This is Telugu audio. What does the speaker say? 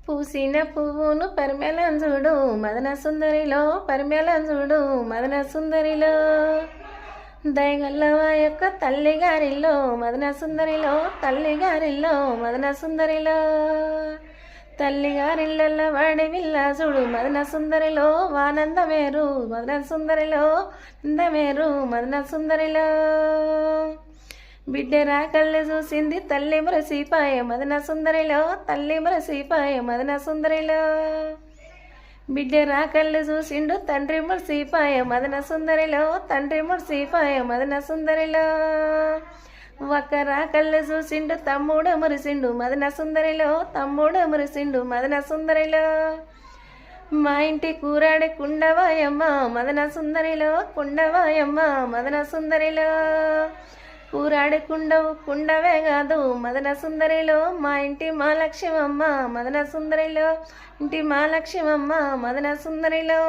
పూసిన పువ్వును పరిమళం చూడు మదన సుందరిలో పరిమళం చూడు మదన సుందరిలో దయగల్లవ యొక్క తల్లిగారిలో మదన సుందరిలో తల్లిగారిలో మదన సుందరిలో తల్లిగారిళ్ళ వాడి విల్లాసుడు మదన సుందరిలో వానందమేరు మదన సుందరిలో అందమేరు మదన సుందరిలో బిడ్డ రాకళ్ళు చూసింది తల్లి మురసిపాయ మదన సుందరిలో తల్లి మురసిపాయ మదన సుందరిలో బిడ్డ రాకళ్ళు చూసిండు తండ్రి మురసిపాయ మదన సుందరిలో తండ్రి మురసిపాయ మదన సుందరిలో ఒక్క రాకళ్ళు చూసిండు తమ్ముడు మురిసిండు మదన సుందరిలో తమ్ముడు మురిసిండు మదన సుందరిలో మా ఇంటి కూరాడి కుండవాయమ్మ మదన సుందరిలో కుండవాయమ్మ మదన సుందరిలో కూరాడి కుండవే కాదు మదన సుందరిలో మా ఇంటి మా లక్ష్యమమ్మ మదన సుందరిలో ఇంటి మా లక్ష్యమమ్మ మదన సుందరిలో